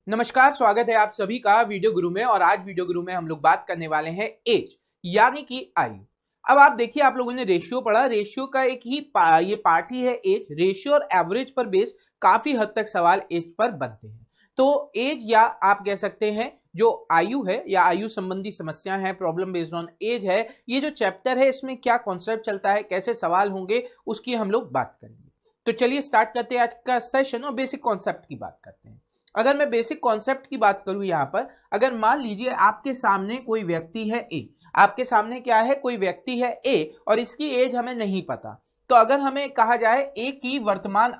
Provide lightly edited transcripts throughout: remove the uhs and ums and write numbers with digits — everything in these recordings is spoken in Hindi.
नमस्कार, स्वागत है आप सभी का वीडियो गुरु में। और आज वीडियो गुरु में हम लोग बात करने वाले हैं एज यानी कि आयु। अब आप देखिए, आप लोगों ने रेशियो पढ़ा, रेशियो का एक ही ये पार्ट ही है एज। रेशियो और एवरेज पर बेस काफी हद तक सवाल एज पर बनते हैं। तो एज या आप कह सकते हैं जो आयु है या आयु संबंधी समस्या है, प्रॉब्लम बेस्ड ऑन एज है, ये जो चैप्टर है इसमें क्या कॉन्सेप्ट चलता है, कैसे सवाल होंगे, उसकी हम लोग बात करेंगे। तो चलिए स्टार्ट करते हैं आज का सेशन और बेसिक कॉन्सेप्ट की बात करते हैं। अगर मैं बेसिक कॉन्सेप्ट की बात करूं यहां पर, अगर मान लीजिए आपके सामने कोई व्यक्ति है ए, आपके सामने क्या है, कोई व्यक्ति है ए और इसकी एज हमें नहीं पता। तो अगर हमें कहा जाए ए की वर्तमान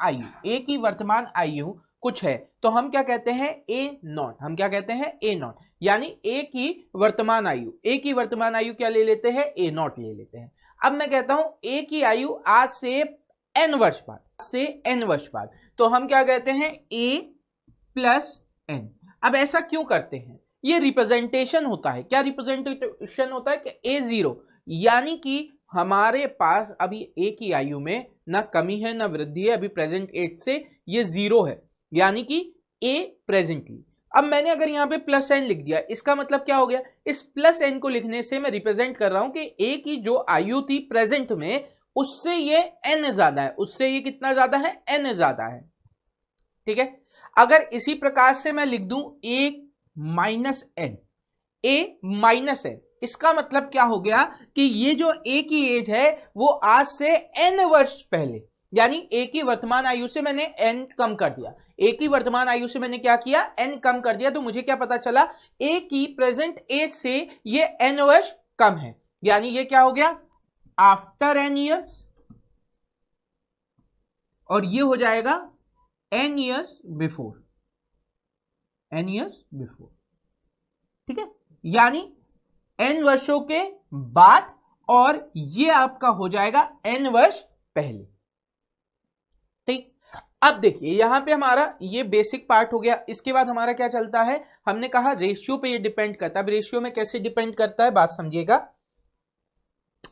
आयु कुछ है तो हम क्या कहते हैं, ए नॉट। हम क्या कहते हैं, ए नॉट। यानी ए की वर्तमान आयु क्या ले लेते हैं, ए नॉट ले लेते हैं। अब मैं कहता हूं ए की आयु आज से एन वर्ष बाद, तो हम क्या कहते हैं, ए प्लस एन। अब ऐसा क्यों करते हैं, ये रिप्रेजेंटेशन होता है। क्या रिप्रेजेंटेशन होता है कि ए जीरो, यानी कि हमारे पास अभी ए की आयु में ना कमी है ना वृद्धि है, अभी प्रेजेंट एज से ये जीरो है, यानी कि ए प्रेजेंटली। अब मैंने अगर यहाँ पे प्लस एन लिख दिया, इसका मतलब क्या हो गया, इस प्लस एन को लिखने से मैं रिप्रेजेंट कर रहा हूं कि ए की जो आयु थी प्रेजेंट में, उससे ये एन ज्यादा है, उससे ये कितना ज्यादा है, एन ज्यादा है। ठीक है। अगर इसी प्रकार से मैं लिख दूं ए माइनस एन, इसका मतलब क्या हो गया कि ये जो ए की एज है वो आज से एन वर्ष पहले, यानी ए की वर्तमान आयु से मैंने एन कम कर दिया। ए की वर्तमान आयु से मैंने क्या किया, एन कम कर दिया। तो मुझे क्या पता चला, ए की प्रेजेंट एज से ये एन वर्ष कम है, यानी ये क्या हो गया, आफ्टर एन ईयर्स, और ये हो जाएगा एन ईयर्स बिफोर। ठीक है, यानी एन वर्षों के बाद, और ये आपका हो जाएगा एन वर्ष पहले। ठीक। अब देखिए यहां पे हमारा ये बेसिक पार्ट हो गया। इसके बाद हमारा क्या चलता है, हमने कहा रेशियो पे ये डिपेंड करता है। अब रेशियो में कैसे डिपेंड करता है, बात समझिएगा।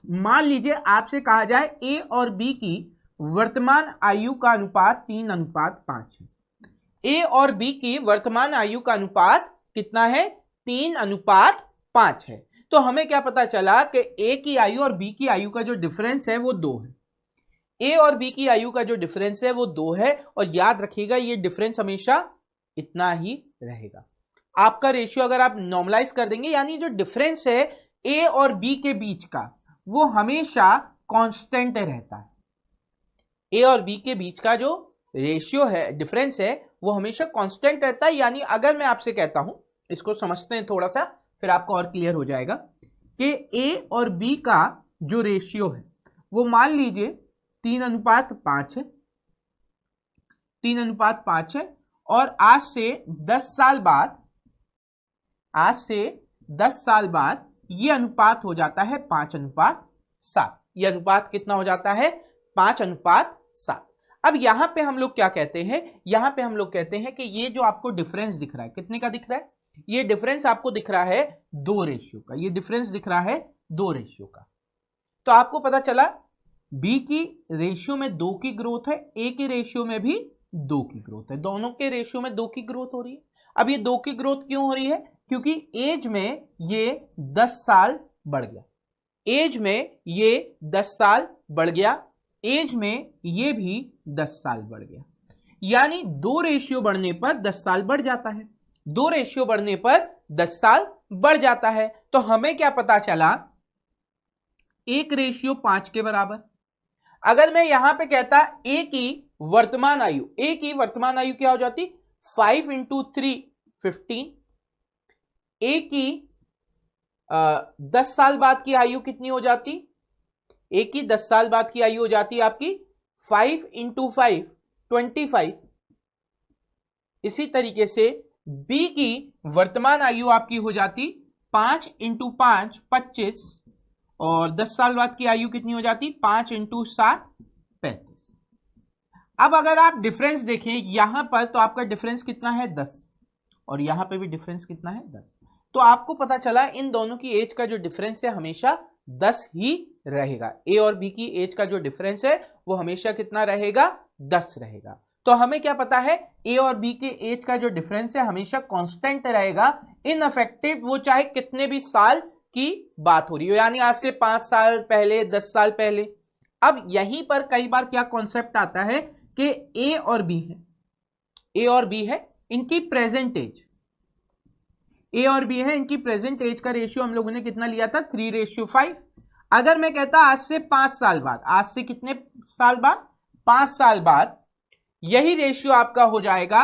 मान लीजिए आपसे कहा जाए ए और बी की वर्तमान आयु का अनुपात 3:5 है। ए और बी की वर्तमान आयु का अनुपात कितना है, 3:5 है। तो हमें क्या पता चला कि ए की आयु और बी की आयु का जो डिफरेंस है वो 2 है। ए और बी की आयु का जो डिफरेंस है वो 2 है, और याद रखिएगा ये डिफरेंस हमेशा इतना ही रहेगा। आपका रेशियो अगर आप नॉर्मलाइज कर देंगे, यानी जो डिफरेंस है ए और बी के बीच का, वो हमेशा कांस्टेंट रहता है। ए और बी के बीच का जो रेशियो है, डिफरेंस है, वो हमेशा कांस्टेंट रहता है। यानी अगर मैं आपसे कहता हूं, इसको समझते हैं थोड़ा सा, फिर आपको और क्लियर हो जाएगा कि ए और बी का जो रेशियो है वो मान लीजिए 3:5 है, 3:5 है, और आज से 10 साल बाद ये अनुपात हो जाता है 5:7। ये अनुपात कितना हो जाता है, 5:7। अब यहां पे हम लोग क्या कहते हैं, यहां पे हम लोग कहते हैं कि ये जो आपको डिफरेंस दिख रहा है, कितने का दिख रहा है, ये डिफरेंस आपको दिख रहा है 2 रेशियो का। ये डिफरेंस दिख रहा है 2 रेशियो का। तो आपको पता चला बी की रेशियो में 2 की ग्रोथ है, ए के रेशियो में भी 2 की ग्रोथ है, दोनों के रेशियो में 2 की ग्रोथ हो रही है। अब ये 2 की ग्रोथ क्यों हो रही है, क्योंकि एज में ये 10 साल बढ़ गया, एज में ये 10 साल बढ़ गया, एज में ये भी 10 साल बढ़ गया। यानी 2 रेशियो बढ़ने पर 10 साल बढ़ जाता है, 2 रेशियो बढ़ने पर 10 साल बढ़ जाता है। तो हमें क्या पता चला, 1 रेशियो 5 के बराबर। अगर मैं यहां पे कहता ए की वर्तमान आयु क्या हो जाती, 5 × 3 15। ए की 10 साल बाद की आयु कितनी हो जाती, ए की 10 साल बाद की आयु हो जाती है आपकी 5 × 5 25। इसी तरीके से बी की वर्तमान आयु आपकी हो जाती 5 × 5 25, और 10 साल बाद की आयु कितनी हो जाती, 5 × 7 35। अब अगर आप डिफरेंस देखें यहां पर, तो आपका डिफरेंस कितना है, 10, और यहां पे भी डिफरेंस कितना है, 10। तो आपको पता चला इन दोनों की एज का जो डिफरेंस है हमेशा 10 ही रहेगा। ए और बी की एज का जो डिफरेंस है वो हमेशा कितना रहेगा, 10 रहेगा। तो हमें क्या पता है, ए और बी के एज का जो डिफरेंस है हमेशा कांस्टेंट रहेगा, इनअफेक्टेड, वो चाहे कितने भी साल की बात हो रही हो, यानी आज से 5 साल पहले, 10 साल पहले। अब यहीं पर कई बार क्या कॉन्सेप्ट आता है कि ए और बी है, ए और बी है, इनकी प्रेजेंट एज, ए और बी है, इनकी प्रेजेंट एज का रेशियो हम लोगों ने कितना लिया था, 3:5। अगर मैं कहता आज से 5 साल बाद, आज से कितने साल बाद, 5 साल बाद, यही रेशियो आपका हो जाएगा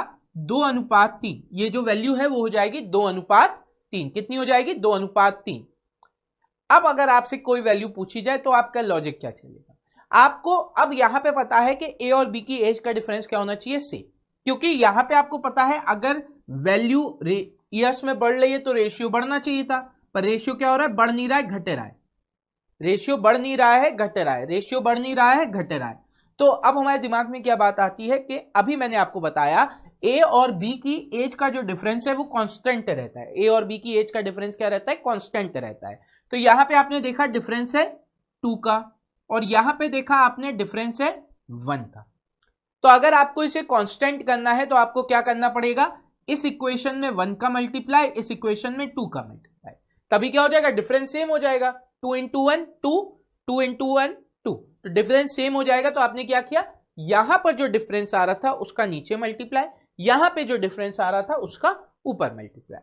2:3। ये जो वैल्यू है वो हो जाएगी 2:3। कितनी हो जाएगी, 2:3। अब अगर आपसे कोई वैल्यू पूछी जाए तो आपका लॉजिक क्या चलेगा, आपको अब यहां पे पता है कि ए और बी की एज का डिफरेंस क्या होना चाहिए, से, क्योंकि यहां पे आपको पता है अगर वैल्यू ईयर्स में बढ़ रही है तो रेशियो बढ़ना चाहिए था, पर रेशियो क्या हो रहा है, बढ़ नहीं रहा है, घट रहा है, रेशियो बढ़ नहीं रहा है, घट रहा है, रेशियो बढ़ नहीं रहा है, घट रहा है। तो अब हमारे दिमाग में क्या बात आती है कि अभी मैंने आपको बताया ए और बी की एज का जो डिफरेंस है वो कांस्टेंट रहता है, ए और बी की एज का डिफरेंस क्या रहता है, कांस्टेंट रहता है। तो यहां पे आपने देखा डिफरेंस है 2 का, और यहां पे देखा आपने डिफरेंस है 1 का। तो अगर आपको इसे कांस्टेंट करना है तो आपको क्या करना पड़ेगा, इस इक्वेशन में 1 का मल्टीप्लाई, इस इक्वेशन में 2 का मल्टीप्लाई, तभी क्या हो जाएगा, डिफरेंस सेम हो जाएगा। 2 × 1 2, 2 × 1 2, तो डिफरेंस सेम हो जाएगा। तो आपने क्या किया, यहां पर जो डिफरेंस आ रहा था उसका नीचे मल्टीप्लाई, यहां पे जो डिफरेंस आ रहा था उसका ऊपर मल्टीप्लाई।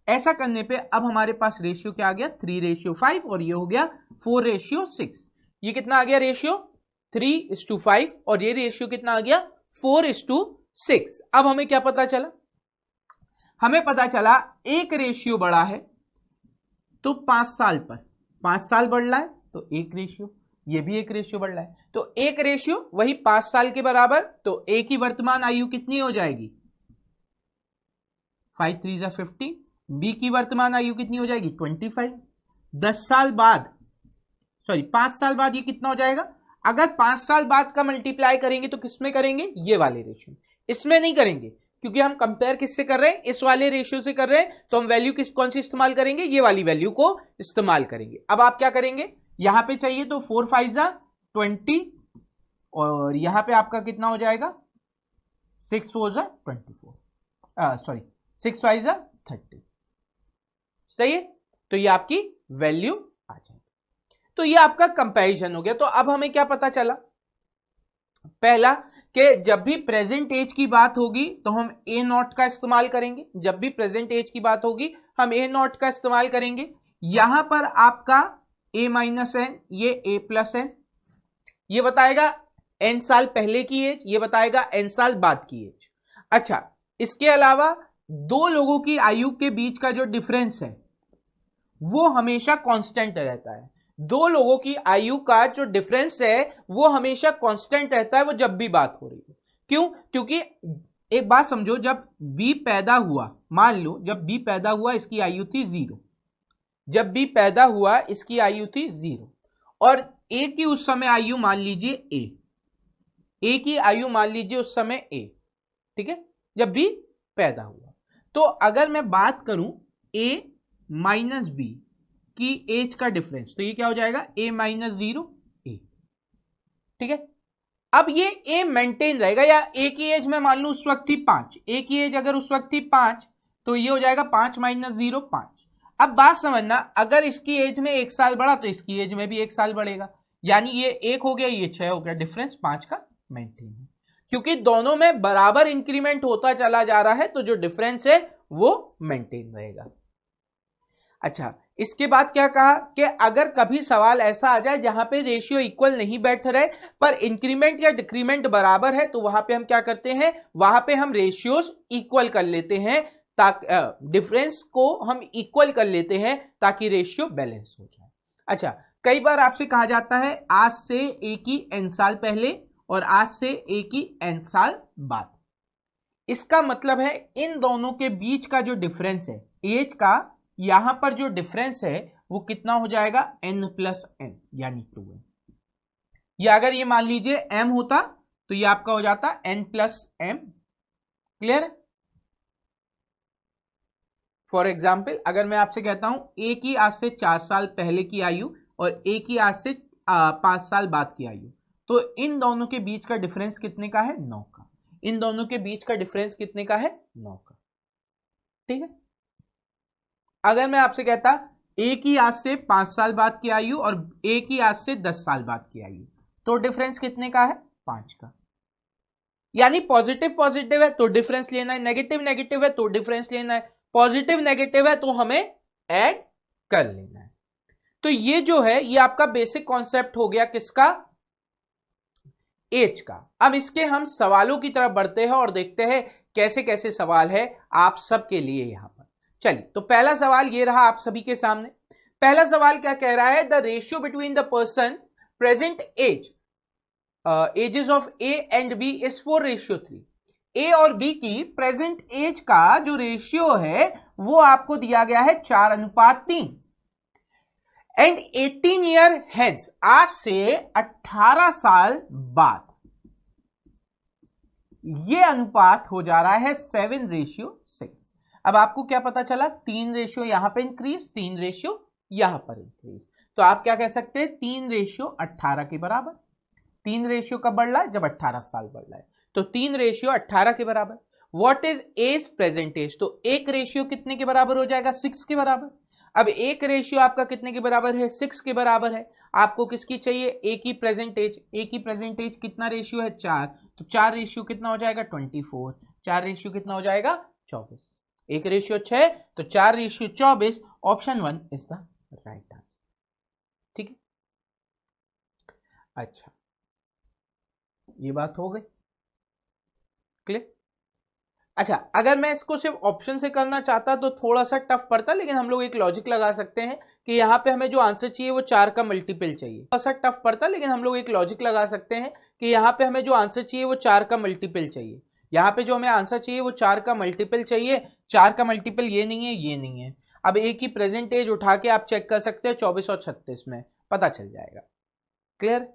ऐसा करने पे अब हमारे पास रेशियो क्या आ गया, 3:5, और ये हो गया 4:6। ये कितना आ गया रेशियो, 3:5, और ये रेशियो कितना आ गया, 4:6। अब हमें क्या पता चला, हमें पता चला एक रेशियो बढ़ा है तो 5 साल पर, 5 साल बढ़ रहा है तो एक रेशियो, ये भी एक रेशियो बढ़ रहा है, तो एक रेशियो वही 5 साल के बराबर, तो ए की वर्तमान आयु कितनी हो जाएगी, 5 3 = 50, बी की वर्तमान आयु कितनी हो जाएगी, 25। 10 साल बाद, सॉरी 5 साल बाद ये कितना हो जाएगा, अगर 5 साल बाद का मल्टीप्लाई करेंगे तो किसमें करेंगे, ये वाले रेशियो, इसमें नहीं करेंगे, क्योंकि हम कंपेयर किससे कर रहे हैं, इस वाले रेशियो से कर रहे हैं, तो हम वैल्यू कौन सी इस्तेमाल करेंगे, ये वाली वैल्यू को इस्तेमाल करेंगे। अब आप क्या करेंगे, यहां पे चाहिए तो 4 5 = 20, और यहां पे आपका कितना हो जाएगा, 6 4 = 24, सॉरी 6 5 = 30, सही है। तो ये आपकी वैल्यू आ जाएगी। तो ये आपका कंपैरिजन हो गया। तो अब हमें क्या पता चला, पहला कि जब भी प्रेजेंट एज की बात होगी तो हम A0 का इस्तेमाल करेंगे, जब भी प्रेजेंट एज की बात होगी हम A0 का इस्तेमाल करेंगे। यहां पर आपका A - n, ये A + n, ये बताएगा n साल पहले की एज, ये बताएगा n साल बाद की एज। अच्छा, इसके अलावा दो लोगों की आयु के बीच का जो डिफरेंस है वो हमेशा कांस्टेंट रहता है, दो लोगों की आयु का जो डिफरेंस है वो हमेशा कांस्टेंट रहता है, वो जब भी बात हो रही है। क्यों, क्योंकि एक बात समझो, जब बी पैदा हुआ, मान लो जब बी पैदा हुआ इसकी आयु थी 0, जब बी पैदा हुआ इसकी आयु थी 0, और ए की उस समय आयु मान लीजिए ए की आयु मान लीजिए उस समय ए, ठीक है, जब बी पैदा हुआ। तो अगर मैं बात करूं a - b की एज का डिफरेंस, तो ये क्या हो जाएगा, a - 0 a, ठीक है। अब ये a मेंटेन रहेगा, या a की एज मैं मान लू उस वक्त थी 5, a की एज अगर उस वक्त थी 5 तो ये हो जाएगा 5 - 0 5। अब बात समझना, अगर इसकी एज में 1 साल बढ़ा तो इसकी एज में भी 1 साल बढ़ेगा, यानी ये 1 हो गया, ये 6 हो गया, डिफरेंस 5 का मेंटेन है, क्योंकि दोनों में बराबर इंक्रीमेंट होता चला जा रहा है, तो जो डिफरेंस है वो मेंटेन रहेगा। अच्छा, इसके बाद क्या कहा कि अगर कभी सवाल ऐसा आ जाए जहां पे रेशियो इक्वल नहीं बैठ रहे पर इंक्रीमेंट या डिक्रीमेंट बराबर है, तो वहां पे हम क्या करते हैं, वहां पे हम रेशियोज इक्वल कर लेते हैं, ताकि डिफरेंस को हम इक्वल कर लेते हैं ताकि रेशियो बैलेंस हो जाए। अच्छा, कई बार आपसे कहा जाता है आज से ए की n साल पहले और आज से ए की n साल बाद, इसका मतलब है इन दोनों के बीच का जो डिफरेंस है एज का, यहां पर जो डिफरेंस है वो कितना हो जाएगा, n + n, यानी 2n। या अगर ये मान लीजिए m होता तो ये आपका हो जाता n + m, clear. For example, अगर मैं आपसे कहता हूं a की आज से 4 साल पहले की आयु और a की आज से 5 साल बाद की आयु, तो इन दोनों के बीच का डिफरेंस कितने का है, 9 का। इन दोनों के बीच का डिफरेंस कितने का है? 9 का। ठीक है, अगर मैं आपसे कहता ए की आज से 5 साल बाद की आयु और ए की आज से 10 साल बाद की आयु, तो डिफरेंस कितने का है? 5 का। यानी पॉजिटिव पॉजिटिव है तो डिफरेंस लेना है, नेगेटिव नेगेटिव है तो डिफरेंस लेना है, पॉजिटिव नेगेटिव है तो हमें ऐड कर लेना है। तो ये जो है ये आपका बेसिक कॉन्सेप्ट हो गया किसका? एज का। अब इसके हम सवालों की तरफ बढ़ते हैं और देखते हैं कैसे कैसे सवाल है आप सबके लिए यहां पर। चलिए, तो पहला सवाल ये रहा आप सभी के सामने। पहला सवाल क्या कह रहा है? The ratio between the person present age ages of A and B is 4:3। A और बी की प्रेजेंट एज का जो रेशियो है वो आपको दिया गया है 4:3। एंड 18 ईयर हेंस, आज से 18 साल बाद ये अनुपात हो जा रहा है 7:6। अब आपको क्या पता चला? 3 रेशियो यहां पे इंक्रीज, 3 रेशियो यहां पर इंक्रीज, तो आप क्या कह सकते हैं? 3:18 के बराबर। 3 रेशियो कब बढ़ रहा है? जब 18 साल बढ़ रहा है, तो 3:18 के बराबर। What is A's present age? तो एक रेशियो कितने के बराबर हो जाएगा? 6 के बराबर। अब एक रेशियो आपका कितने के बराबर है? 6 के बराबर है। आपको किसकी चाहिए? ए की प्रेजेंट एज। ए की प्रेजेंट एज कितना रेशियो है? 4, तो 4 रेशियो कितना हो जाएगा? 24। 4 रेशियो कितना हो जाएगा? 24। एक रेशियो 6 तो 4 ratio 24। Option 1 is the right answer. ठीक है, अच्छा ये बात हो गई क्लियर। अच्छा, अगर मैं इसको सिर्फ ऑप्शन से करना चाहता तो थोड़ा सा टफ पड़ता, लेकिन हम लोग एक लॉजिक लगा सकते हैं कि यहाँ पे हमें जो आंसर चाहिए वो 4 का मल्टीपल चाहिए। थोड़ा सा टफ पड़ता, लेकिन हम लोग एक लॉजिक लगा सकते हैं कि यहाँ पे हमें जो आंसर चाहिए वो 4 का मल्टीपल चाहिए। यहाँ पे जो हमें आंसर चाहिए वो 4 का मल्टीपल चाहिए। 4 का मल्टीपल ये नहीं है, ये नहीं है। अब ए की प्रेजेंट एज उठा के आप चेक कर सकते हैं 24 और 36 में, पता चल जाएगा। क्लियर?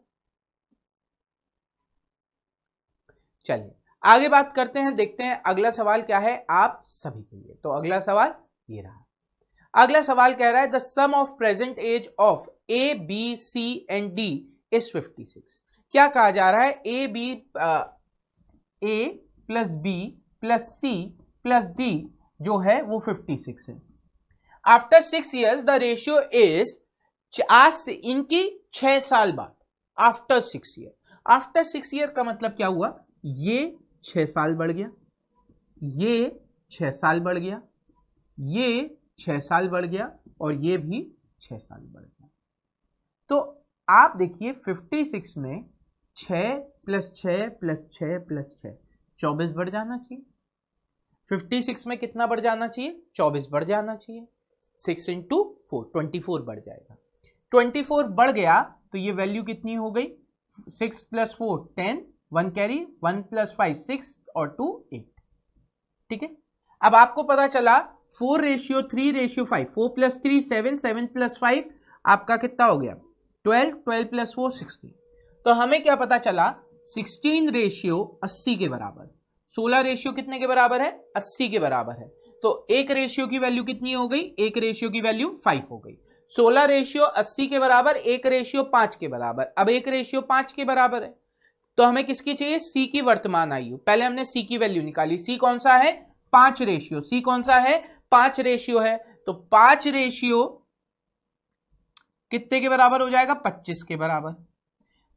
चलिए आगे बात करते हैं, देखते हैं अगला सवाल क्या है आप सभी के लिए। तो अगला सवाल ये रहा। अगला सवाल कह रहा है the sum of present age of A B C and D is 56। क्या कहा जा रहा है? A plus B plus C plus D जो है वो 56 है। After 6 years the ratio is, आज से इनकी 6 साल बाद, आफ्टर 6 year। आफ्टर 6 year का मतलब क्या हुआ? ये 6 साल बढ़ गया, ये 6 साल बढ़ गया, ये 6 साल बढ़ गया और ये भी 6 साल बढ़ गया। तो आप देखिए 56 में 6 प्लस 6 प्लस 6 प्लस 6 24 बढ़ जाना चाहिए। 56 में कितना बढ़ जाना चाहिए? 24 बढ़ जाना चाहिए। 6 into 4 24 बढ़ जाएगा। 24 बढ़ गया तो ये वैल्यू कितनी हो गई? 6 प्लस 4 10, 1 कैरी, 1 प्लस 5 6 और 2 8। ठीक है, अब आपको पता चला 4:3:5, 4 प्लस 3 7, 7 प्लस 5 आपका कितना हो गया? 12, 12 प्लस 4 16। तो हमें क्या पता चला? 16:80 के बराबर। 16 रेशियो कितने के बराबर है? 80 के बराबर है। तो एक रेशियो की वैल्यू कितनी हो गई? एक रेशियो की वैल्यू 5 हो गई। 16:80 के बराबर, एक रेशियो 5 के बराबर। अब एक रेशियो 5 के बराबर है तो हमें किसकी चाहिए? सी की वर्तमान आयु। पहले हमने सी की वैल्यू निकाली। सी कौन सा है? 5 रेशियो। सी कौन सा है? 5 रेशियो है। तो 5 रेशियो कितने के बराबर हो जाएगा? 25 के बराबर।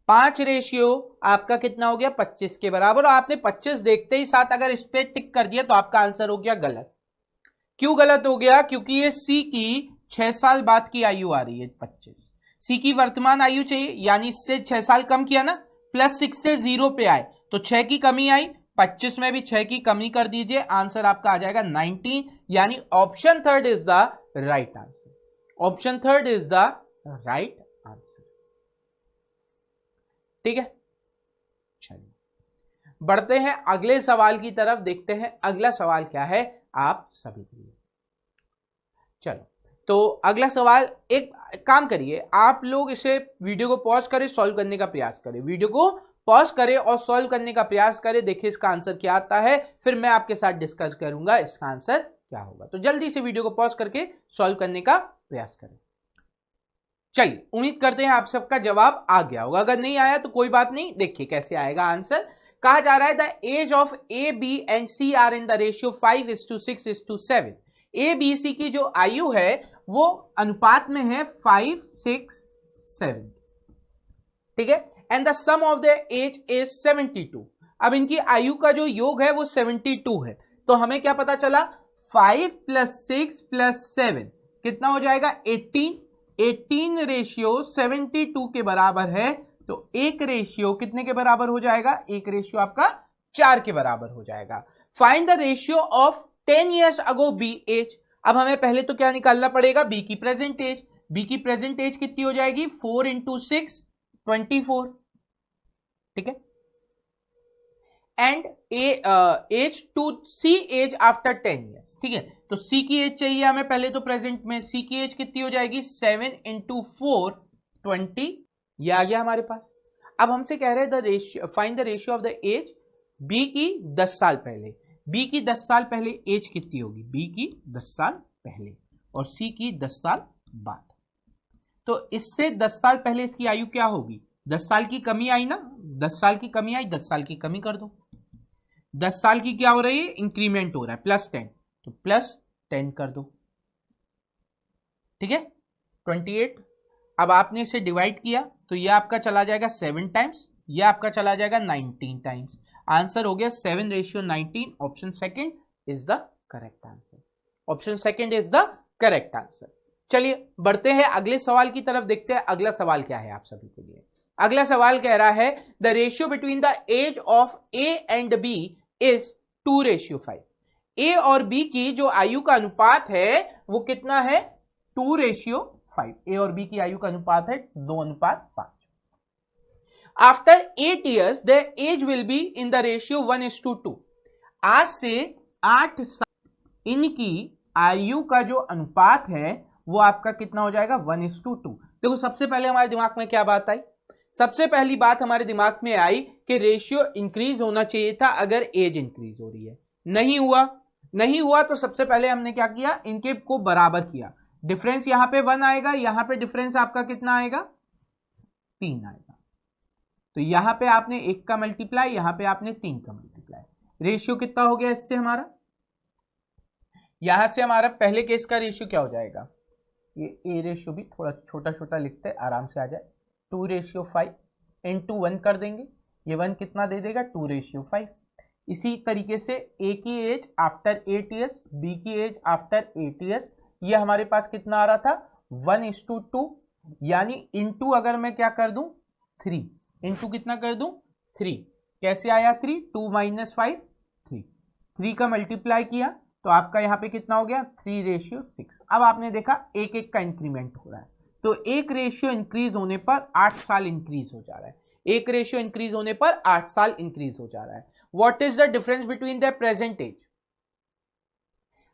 5 रेशियो आपका कितना हो गया? 25 के बराबर। और आपने 25 देखते ही साथ अगर इस पे टिक कर दिया तो आपका आंसर हो गया गलत। क्यों गलत हो गया? क्योंकि ये सी की 6 साल बाद की आयु आ रही है 25। सी की वर्तमान आयु चाहिए, यानी इससे 6 साल कम किया ना, प्लस 6 से 0 पे आए तो 6 की कमी आई, 25 में भी 6 की कमी कर दीजिए, आंसर आपका आ जाएगा 19। यानी option 3 is the right answer. Option 3 is the right answer. ठीक है, चलिए बढ़ते हैं अगले सवाल की तरफ, देखते हैं अगला सवाल क्या है आप सभी के लिए। चलो, तो अगला सवाल, एक काम करिए आप लोग, इसे वीडियो को पॉज करें, सॉल्व करने का प्रयास करें। वीडियो को पॉज करें और सॉल्व करने का प्रयास करें, देखिए इसका आंसर क्या आता है, फिर मैं आपके साथ डिस्कस करूंगा इसका आंसर क्या होगा। तो जल्दी से वीडियो को पॉज करके सॉल्व करने का प्रयास करें। चलिए, उम्मीद करते हैं आप सबका जवाब आ गया होगा। अगर नहीं आया तो कोई बात नहीं, देखिए कैसे आएगा आंसर। कहा जा रहा है the age of A B and C are in the ratio 5:6:7। A B C की जो आयु है वो अनुपात में है 5, 6, 7, ठीक है। And the sum of the age is 72। अब इनकी आयु का जो योग है वो 72 है। तो हमें क्या पता चला, 5 + 6 + 7 कितना हो जाएगा, 18। 18 रेशियो 72 के बराबर है, तो एक रेशियो कितने के बराबर हो जाएगा, एक रेशियो आपका 4 के बराबर हो जाएगा। Find the ratio of 10 years ago B age. अब हमें पहले तो क्या निकालना पड़ेगा, बी की प्रेजेंट एज। बी की प्रेजेंट एज कितनी हो जाएगी, 4 × 6 24, ठीक है। And A's to C age after 10 years, ठीक है। तो सी की एज चाहिए हमें पहले तो प्रेजेंट में, सी की एज कितनी हो जाएगी, 7 × 4 20, ये आ गया हमारे पास। अब हमसे कह रहे हैं the ratio, find the ratio of the age B की 10 साल पहले। बी की 10 साल पहले एज कितनी होगी, बी की 10 साल पहले और सी की 10 साल बाद। तो इससे 10 साल पहले इसकी आयु क्या होगी, 10 साल की कमी आई ना, 10 साल की कमी आई, 10 साल की कमी कर दो। 10 साल की क्या हो रही है, इंक्रीमेंट हो रहा है, +10, तो +10 कर दो, ठीक है। 28। अब आपने इसे डिवाइड किया तो ये आपका चला जाएगा 7 टाइम्स, ये आपका चला जाएगा 19 टाइम्स। आंसर हो गया 7:19। Option second is the correct answer. Option second is the correct answer. चलिए बढ़ते हैं अगले सवाल की तरफ, देखते हैं अगला सवाल क्या है आप सभी के लिए। अगला सवाल कह रहा है the ratio between the age of A and B is 2:5। A और बी की जो आयु का अनुपात है वो कितना है, 2:5। ए और बी की आयु का अनुपात है 2:5। After 8 years the age will be in the ratio 1:2। आज से 8 साल इनकी आयु का जो अनुपात है वो आपका कितना हो जाएगा, 1:2। देखो सबसे पहले हमारे दिमाग में क्या बात आई, सबसे पहली बात हमारे दिमाग में आई कि रेशियो इंक्रीज होना चाहिए था अगर एज इंक्रीज हो रही है। नहीं हुआ तो सबसे पहले हमने क्या किया, इनके को बराबर किया। डिफरेंस यहां पे 1 आएगा, यहां पे डिफरेंस आपका कितना आएगा, 3 आएगा। तो यहां पे आपने 1 का मल्टीप्लाई, यहां पे आपने 3 का मल्टीप्लाई। रेशियो कितना हो गया इससे हमारा, यहां से हमारा पहले केस का रेशियो क्या हो जाएगा, ये ए रेशियो भी थोड़ा छोटा छोटा लिखते हैं आराम से आ जाए, 2:5 × 1 कर देंगे, ये 1 कितना दे देगा, 2:5। इसी तरीके से ए की एज आफ्टर 8 years, बी की एज आफ्टर 8 years, ये हमारे पास कितना आ रहा था, 1:2, यानी इंटू अगर मैं क्या कर दूं, 3 इंटू कितना कर दूं, 3। कैसे आया 3, 2 - 5 3, 3 का मल्टीप्लाई किया तो आपका यहां पे कितना हो गया, 3:6। अब आपने देखा एक एक का इंक्रीमेंट हो रहा है, तो एक रेशियो इंक्रीज होने पर 8 साल इंक्रीज हो जा रहा है, एक रेशियो इंक्रीज होने पर 8 साल इंक्रीज हो जा रहा है। What is the difference between the present age.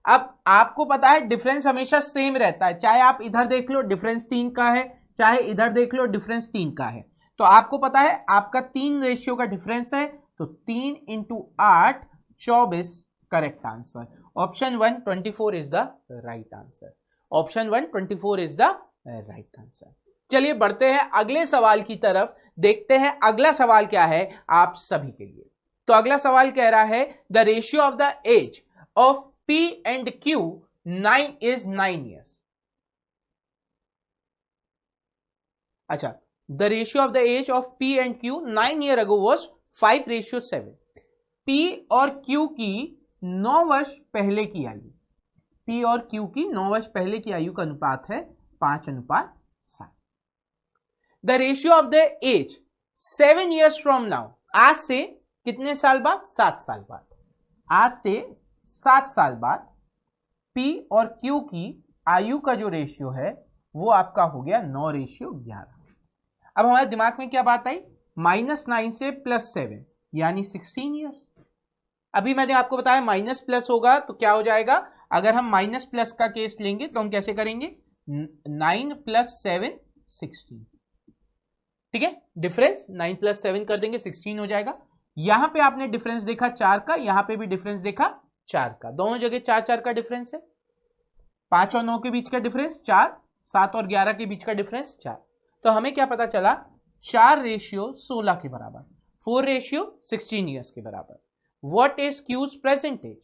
अब आपको पता है डिफरेंस हमेशा सेम रहता है, चाहे आप इधर देख लो डिफरेंस 3 का है, चाहे इधर देख लो डिफरेंस 3 का है। तो आपको पता है आपका 3 रेशियो का डिफरेंस है, तो 3 × 8 24 correct answer. Option 1 24 is the right answer. Option 1 24 is the right answer. चलिए बढ़ते हैं अगले सवाल की तरफ, देखते हैं अगला सवाल क्या है आप सभी के लिए। तो अगला सवाल कह रहा है the ratio of the age of P and Q 9 is 9 years। अच्छा, the ratio of the age of P and Q 9 year ago was 5:7। P और Q की 9 वर्ष पहले की आयु, P और Q की 9 वर्ष पहले की आयु का अनुपात है 5:7। The ratio of the age 7 years from now, आज से कितने साल बाद, 7 साल बाद, आज से 7 साल बाद P और Q की आयु का जो रेशियो है वो आपका हो गया 9:11। अब हमारे दिमाग में क्या बात आई, -9 से +7 यानी 16 ईयर्स। अभी मैंने आपको बताया माइनस प्लस होगा तो क्या हो जाएगा, अगर हम माइनस प्लस का केस लेंगे तो हम कैसे करेंगे, 9 + 7 16, ठीक है। डिफरेंस 9 + 7 कर देंगे 16 हो जाएगा। यहां पे आपने डिफरेंस देखा 4 का, यहां पे भी डिफरेंस देखा 4 का, दोनों जगह 4 का डिफरेंस है। 5 और 9 के बीच का डिफरेंस 4, 7 और 11 के बीच का डिफरेंस 4। तो हमें क्या पता चला, 4 रेशियो 16 के बराबर, 4:16 ईयर्स के बराबर। What is Q's present age?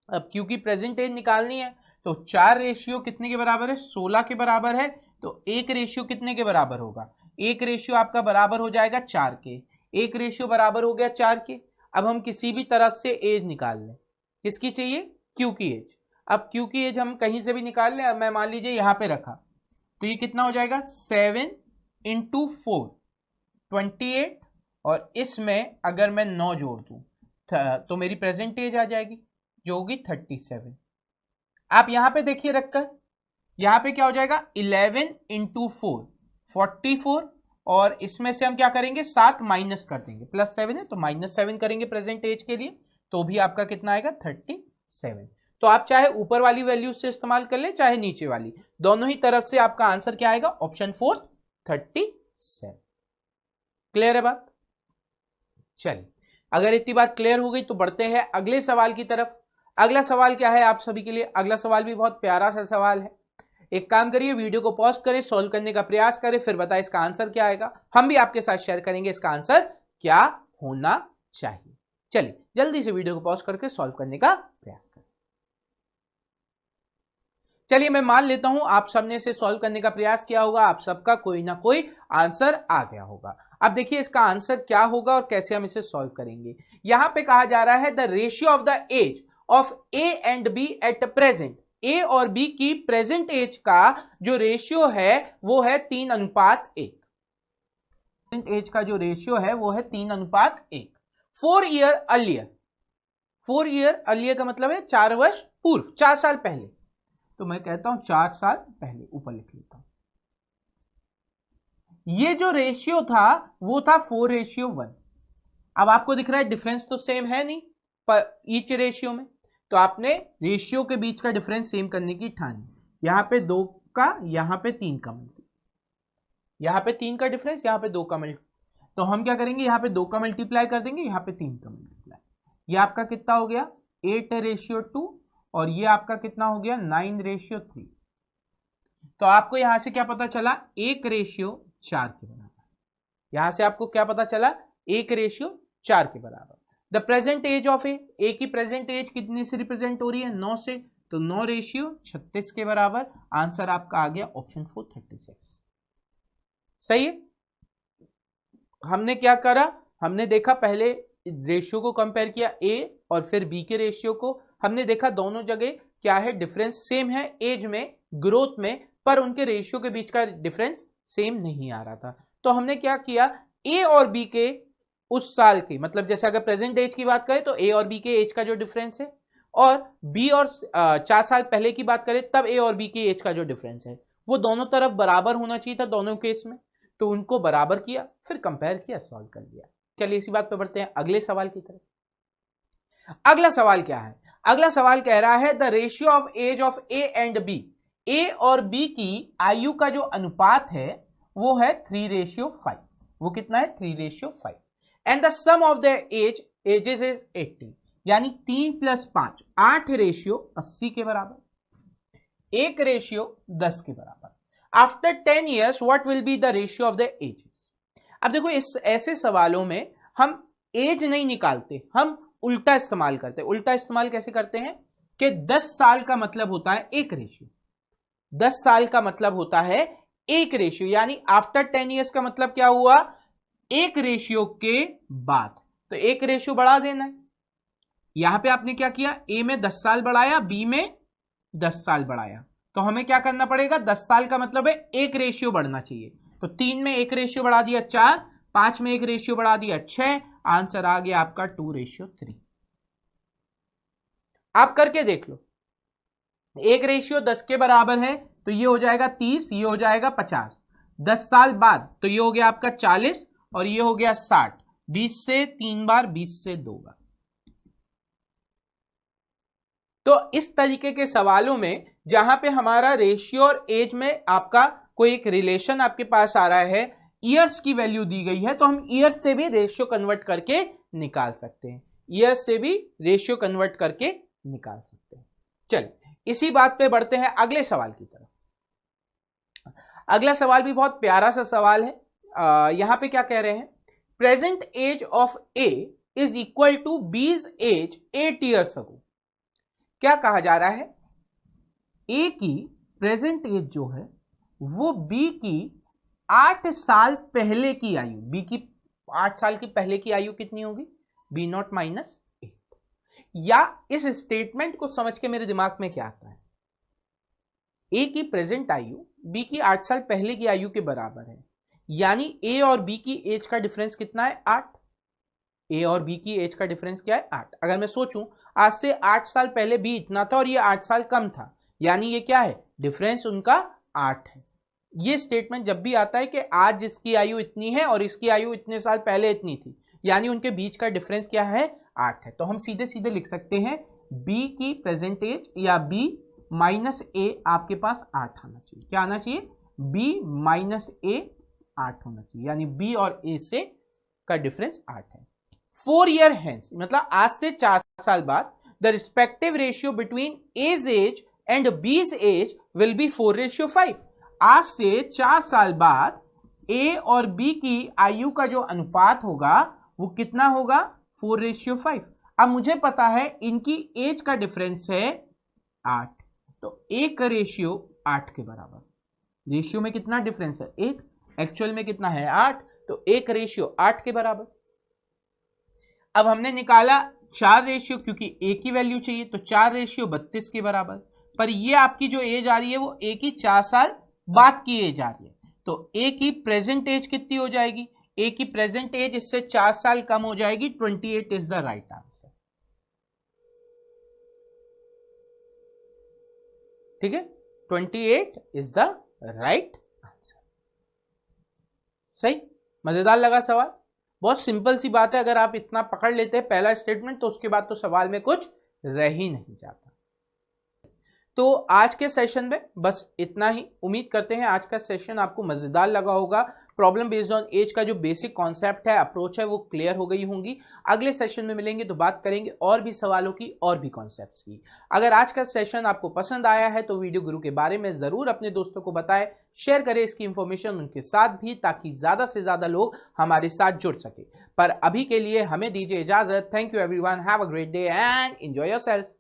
अब क्यू की प्रेजेंट एज निकालनी है तो 4 रेशियो कितने के बराबर है? 16 के बराबर है। तो 1 रेशियो कितने के बराबर होगा? 1 रेशियो आपका बराबर हो जाएगा 4 के। 1 रेशियो बराबर हो गया 4 के। अब हम किसी भी तरफ से एज निकाल लें। किसकी चाहिए? क्यू की एज। अब क्यू की एज हम कहीं से भी निकाल लें। अब मैं मान लीजिए यहां पे रखा तो ये कितना हो जाएगा? 7 × 4 28, और इसमें अगर मैं 9 जोड़ दूं तो मेरी प्रेजेंट एज आ जाएगी जो होगी 37। आप यहां पे देखिए रखकर, यहां पे क्या हो जाएगा? 11 × 4 44, और इसमें से हम क्या करेंगे? 7 माइनस कर देंगे। +7 है तो -7 करेंगे प्रेजेंट एज के लिए, तो भी आपका कितना आएगा? 37। तो आप चाहे ऊपर वाली वैल्यू से इस्तेमाल कर ले चाहे नीचे वाली, दोनों ही तरफ से आपका आंसर क्या आएगा? ऑप्शन 4 37। क्लियर है बात? चलिए, अगर इतनी बात क्लियर हो गई तो बढ़ते हैं अगले सवाल की तरफ। अगला सवाल क्या है आप सभी के लिए? अगला सवाल भी बहुत प्यारा सा सवाल है। एक काम करिए, वीडियो को पॉज करें, सॉल्व करने का प्रयास करें, फिर बताएं इसका आंसर क्या आएगा। हम भी आपके साथ शेयर करेंगे इसका आंसर क्या होना चाहिए। चलिए जल्दी से वीडियो को पॉज करके सॉल्व करने का प्रयास करें। चलिए मैं मान लेता हूं आप सबने इसे सॉल्व करने का प्रयास किया होगा, आप सबका कोई ना कोई आंसर आ गया होगा। अब देखिए इसका आंसर क्या होगा और कैसे हम इसे सॉल्व करेंगे। यहां पे कहा जा रहा है the ratio of the age of A and B at present. A और बी की प्रेजेंट एज का जो रेशियो है वो है 3:1। प्रेजेंट एज का जो रेशियो है वो है 3:1। 4 ईयर अर्लियर, 4 ईयर अर्लियर का मतलब है 4 वर्ष पूर्व, 4 साल पहले। तो मैं कहता हूं 4 साल पहले, ऊपर लिख लेता हूं। ये जो रेशियो था वो था 4:1। अब आपको दिख रहा है डिफरेंस तो सेम है नहीं पर ईच रेशियो में, तो आपने रेशियो के बीच का डिफरेंस सेम करने की ठानी। यहां पे 2 का, यहां पे 3 का मल्टीप्लाई, यहां पे 3 का डिफरेंस, यहां पे 2 का मल्टीप्लाई। तो हम क्या करेंगे? यहां पे 2 का मल्टीप्लाई कर देंगे, यहां पे 3 का मल्टीप्लाई। ये आपका कितना हो गया? 8:2, और ये आपका कितना हो गया? 9:3। तो आपको यहां से क्या पता चला? 1:4 के बराबर। यहां से आपको क्या पता चला? 1:4 के बराबर। द प्रेजेंट एज ऑफ ए की प्रेजेंट एज कितने से रिप्रेजेंट हो रही है? 9 से, तो 9:36 के बराबर। आंसर आपका आ गया ऑप्शन 4 36। सही है। हमने क्या करा? हमने देखा पहले रेशियो को कंपेयर किया ए और फिर बी के रेशियो को। हमने देखा दोनों जगह क्या है? डिफरेंस सेम है एज में, ग्रोथ में, पर उनके रेशियो के बीच का डिफरेंस सेम नहीं आ रहा था। तो हमने क्या किया? ए और बी के उस साल के, मतलब जैसे अगर प्रेजेंट एज की बात करें तो ए और बी के एज का जो डिफरेंस है, और बी और 4 साल पहले की बात करें तब ए और बी के एज का जो डिफरेंस है वो दोनों तरफ बराबर होना चाहिए था दोनों केस में। तो उनको बराबर किया, फिर कंपेयर किया, सॉल्व कर दिया। चलिए इसी बात पे बढ़ते हैं अगले सवाल की तरफ। अगला सवाल क्या है? अगला सवाल कह रहा है the ratio of age of A and B. A और बी की आयु का जो अनुपात है वो है 3:5। वो कितना है? 3:5। And the sum of the ages is 80, यानी 3 + 5 8:80 के बराबर। 1:10 के बराबर। After 10 years what will be the ratio of the ages? अब देखो इस ऐसे सवालों में हम एज नहीं निकालते, हम उल्टा इस्तेमाल करते हैं। उल्टा इस्तेमाल कैसे करते हैं कि 10 साल का मतलब होता है 1 रेशियो, 10 साल का मतलब होता है 1 रेशियो, यानी आफ्टर 10 years का मतलब क्या हुआ? 1 रेशियो के बाद। तो 1 रेशियो बढ़ा देना है। यहां पे आपने क्या किया? ए में 10 साल बढ़ाया, बी में 10 साल बढ़ाया। तो हमें क्या करना पड़ेगा? 10 साल का मतलब है 1 रेशियो बढ़ना चाहिए। तो 3 में 1 रेशियो बढ़ा दिया 4, 5 में 1 रेशियो बढ़ा दिया 6। आंसर आ गया आपका 2:3। आप करके देख लो। 1:10 के बराबर है तो ये हो जाएगा 30, ये हो जाएगा 50। 10 साल बाद तो ये हो गया आपका 40 और ये हो गया 60। 20 से 3 बार, 20 से 2 बार। तो इस तरीके के सवालों में जहां पे हमारा रेशियो और एज में आपका कोई एक रिलेशन आपके पास आ रहा है, ईयर्स की वैल्यू दी गई है, तो हम ईयर्स से भी रेशियो कन्वर्ट करके निकाल सकते हैं। ईयर्स से भी रेशियो कन्वर्ट करके निकाल सकते हैं। चलिए इसी बात पे बढ़ते हैं अगले सवाल की तरफ। अगला सवाल भी बहुत प्यारा सा सवाल है। यहां पे क्या कह रहे हैं? Present age of A is equal to B's age 8 years ago। क्या कहा जा रहा है, ए की प्रेजेंट एज जो है वो बी की 8 साल पहले की आयु, बी की 8 साल की पहले की आयु कितनी होगी, बी नॉट माइनस 8। या इस स्टेटमेंट को समझ के मेरे दिमाग में क्या आता है, ए की प्रेजेंट आयु बी की 8 साल पहले की आयु के बराबर है, यानी ए और बी की एज का डिफरेंस कितना है, 8। ए और बी की एज का डिफरेंस क्या है, 8। अगर मैं सोचूं आज से 8 साल पहले बी इतना था और ये 8 साल कम था, यानी ये क्या है, डिफरेंस उनका 8 है। ये स्टेटमेंट जब भी आता है कि आज जिसकी आयु इतनी है और इसकी आयु इतने साल पहले इतनी थी, यानी उनके बीच का डिफरेंस क्या है, 8 है, तो हम सीधे सीधे लिख सकते हैं बी की प्रेजेंट एज या बी माइनस ए आपके पास 8 आना चाहिए। क्या आना चाहिए, बी माइनस ए 8 होना चाहिए, यानी बी और ए से का डिफरेंस 8 है। 4 year hence मतलब आज से 4 साल बाद the respective ratio between A's age and B's age will be 4:5। आज से 4 साल बाद ए और बी की आयु का जो अनुपात होगा वो कितना होगा, 4:5। अब मुझे पता है इनकी एज का डिफरेंस है 8, तो ए का रेशियो 8 के बराबर। रेशियो में कितना डिफरेंस है, 1, एक्चुअल में कितना है 8, तो एक रेशियो 8 के बराबर। अब हमने निकाला 4 रेशियो, क्योंकि ए की वैल्यू चाहिए, तो 4 रेशियो 32 के बराबर। पर ये आपकी जो एज आ रही है वो ए की 4 साल बाद की एज आ रही है, तो ए की प्रेजेंट एज कितनी हो जाएगी, ए की प्रेजेंट एज इससे 4 साल कम हो जाएगी, 28 इज द राइट आंसर। ठीक है, 28 इज द राइट आंसर। सही, मजेदार लगा सवाल, बहुत सिंपल सी बात है। अगर आप इतना पकड़ लेते हैं पहला स्टेटमेंट, तो उसके बाद तो सवाल में कुछ रह ही नहीं जाता। तो आज के सेशन में बस इतना ही। उम्मीद करते हैं आज का सेशन आपको मजेदार लगा होगा। प्रॉब्लम बेस्ड ऑन एज का जो बेसिक कॉन्सेप्ट है, अप्रोच है, वो क्लियर हो गई होंगी। अगले सेशन में मिलेंगे तो बात करेंगे और भी सवालों की और भी कॉन्सेप्ट्स की। अगर आज का सेशन आपको पसंद आया है तो वीडियो गुरु के बारे में जरूर अपने दोस्तों को बताएं, शेयर करें इसकी इंफॉर्मेशन उनके साथ भी, ताकि ज्यादा से ज्यादा लोग हमारे साथ जुड़ सके। पर अभी के लिए हमें दीजिए इजाजत। Thank you everyone, have a great day and enjoy yourself.